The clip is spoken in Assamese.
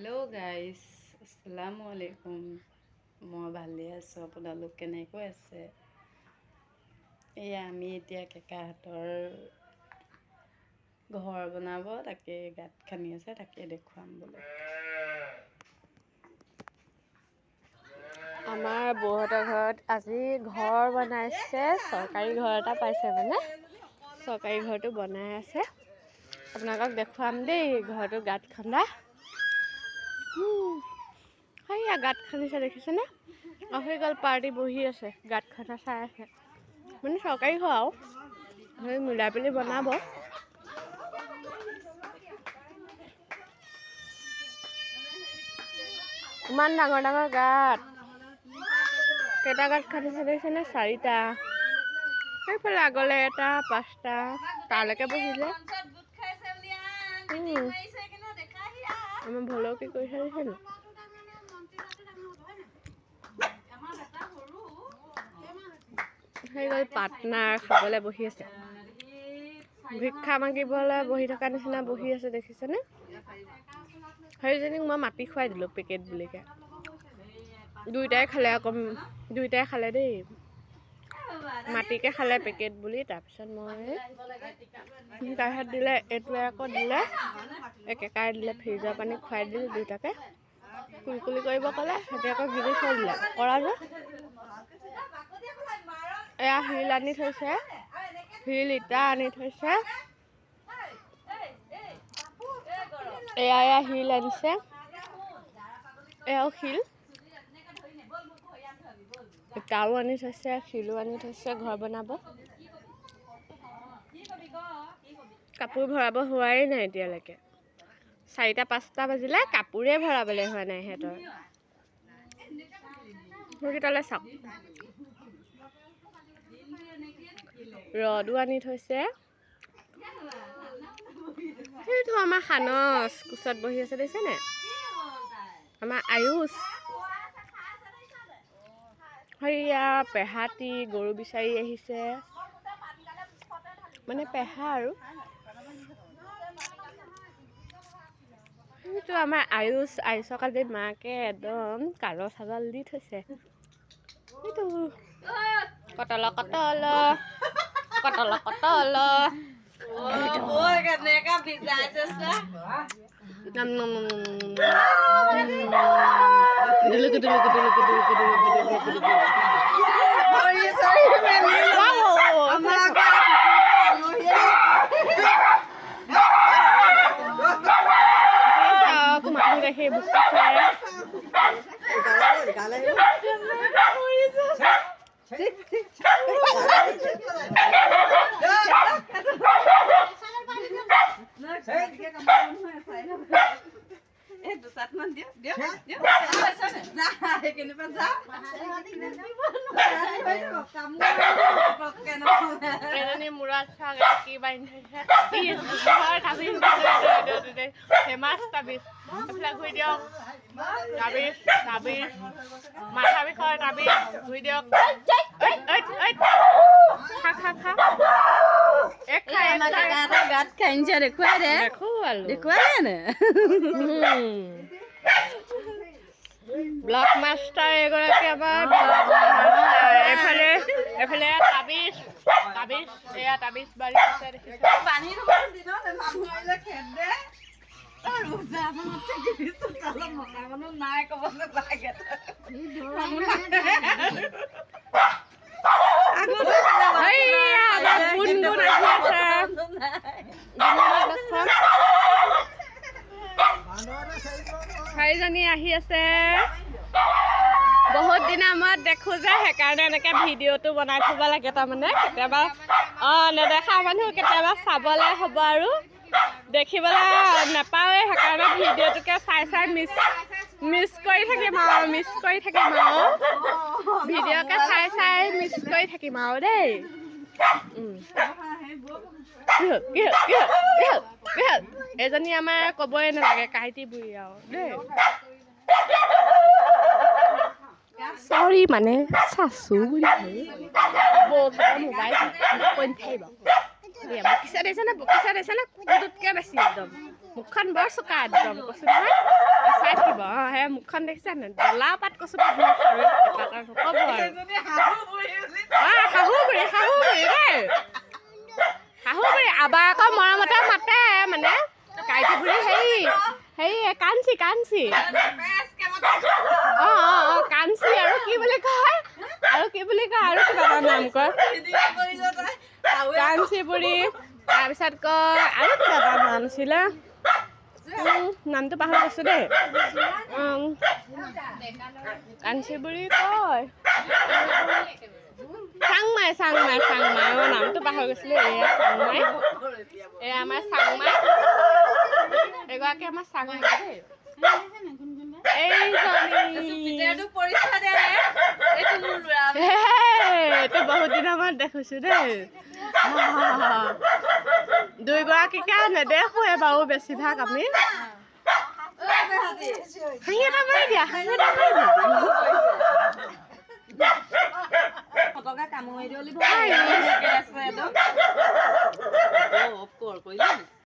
হেল্ল' গাইজ, আসসালামু আলাইকুম। মই ভালে আছোঁ, আপোনালোক কেনেকৈ আছে? আমি এতিয়া কেকাহঁতৰ ঘৰ বনাব, তাকে গাঁত খান্দি আছে, তাকে দেখুৱাম বোলো। আমাৰ বৌহঁতৰ ঘৰত আজি ঘৰ বনাইছে, চৰকাৰী ঘৰ এটা পাইছে মানে। চৰকাৰী ঘৰটো বনাই আছে, আপোনালোকক দেখুৱাম দেই ঘৰটো গাঁত খন্দা। সেইয়া গাঁত খান্দিছে দেখিছেনে? হৈ গ'ল পাৰ্টি বহি আছে, গাঁত খন্দা চাই আছে। মানে চৰকাৰী ঘৰ আৰু সেই মিলাই পেলি বনাব। ইমান ডাঙৰ ডাঙৰ গাঁত, কেইটা গাঁত খান্দিছে দেখিছেনে? 4টা। সেইফালে আগলৈ এটা, 5টা, তালৈকে বহিলে। আমাৰ ভলেও কি কৰিছে দেখিছেনে? হৈ গ'ল পাৰ্টনাৰ খাবলৈ বহি আছে, ভিক্ষা মাগিবলৈ বহি থকা নিচিনা বহি আছে দেখিছেনে? সেইজনীক মই মাটি খুৱাই দিলোঁ পেকেট বুলিকে, দুইটাই খালে আকৌ, দুইটাই খালে দেই, মাটিকে খালে পেকেট বুলি। তাৰপিছত মই তাৰপিছত দিলে, এইটোৱে আকৌ দিলে, একেকাই দিলে, ফ্ৰিজৰ পানী খুৱাই দিলোঁ দুইটাকে, কুলকুলি কৰিব ক'লে, সিহঁতে আকৌ গিলি থৈ দিলে কৰা যে। এয়া শিল আনি থৈছে, শিল ইটা আনি থৈছে, এয়া শিল আনিছে, এয়াও শিল, ইটাও আনি থৈছে, শিলো আনি থৈছে, ঘৰ বনাব। কাপোৰ ভৰাব হোৱাই নাই এতিয়ালৈকে, 4টা-5টা বাজিলে, কাপোৰে ভৰাবলৈ হোৱা নাই সিহঁতৰ। সেইকেইটালৈ চাওক, ৰদো আনি থৈছে। সেইটো আমাৰ সানস কোচত বহি আছে দেখিছেনে? আমাৰ আয়ুষ সেইয়া পেহাটি গৰু বিচাৰি আহিছে, মানে পেহা আৰু। সেইটো আমাৰ আয়ুষক আজি মাকে একদম কাজৰ চাজল দি থৈছে। সেইটো কটল কটল কটল কটল সেই বুকটা খুৱাই মূৰত চাক কি বান্ধি থৈছে, ফেমাছ তাবিজ, এইবিলাক ঘূৰি দিয়ক, তাবিজ তাবিজ, মাথা বিষৰ তাবিজ ঘূৰি দিয়ক। গাত খাইছে দেখুৱাই দে, দেখুৱাই নে ব্লক মাষ্টাৰ এগৰাকী আমাৰ এফালে এফালে তাবিজ তাবিজ, এয়া তাবিজ বাৰী আছে দেখিছে। চাৰিজনী আহি আছে, বহুত দিনৰ মূৰত দেখো যে, সেইকাৰণে এনেকে ভিডিঅ'টো বনাই থব লাগে। তাৰমানে কেতিয়াবা নেদেখা মানুহ কেতিয়াবা চাবলৈ হ'ব আৰু দেখিবলৈ নাপাওঁৱে, সেইকাৰণে ভিডিঅ'টোকে চাই চাই মিছ কৰি থাকিম আৰু ভিডিঅ'কে চাই চাই মিছ কৰি থাকিম আৰু দেই। এজনী আমাৰ ক'বই নালাগে, কাঁইটী বুঢ়ী আৰু দেই। চৰি মানে চাচু বুলি মোবাইল কৈ নাথাকিব। বকিচা দিছে নে কুকুৰটোতকৈ বেছি একদম, মুখখন বৰ চোকা একদম, কৈছোঁ নহয়। চাই মুখখন দেখিছা নে ডলা পাত কচু পাত মই খাওঁ এটা নক'ব আৰু শাহু বুঢ়ী দেই শাহু বুঢ়ী আবাৰ আকৌ মৰমতে মাতে মানে কাইটি বুঢ়ী হেৰি কাঞ্চি কাঞ্চি আৰু কি বুলি কয় আৰু কিবা এটা নাম কয় কাঞ্চি বুঢ়ী তাৰপিছত কয় আৰু কিবা এটা নাম আছিলে নামটো পাহৰি গৈছোঁ দেই কাঞ্চি বুঢ়ী কয় চাংমাই মই নামটো পাহৰি গৈছিলোঁ এয়া চাংমাই এয়া আমাৰ চাংমাই এগৰাকী আমাৰ চাংমাই দেই এইটো বহুত দিনৰ মূৰত দেখিছোঁ দেই দুইগৰাকীকে নেদেখোৱে বাৰু বেছিভাগ আমি হাঁহি এটা মাৰি দিয়া কামুৰি দিওঁ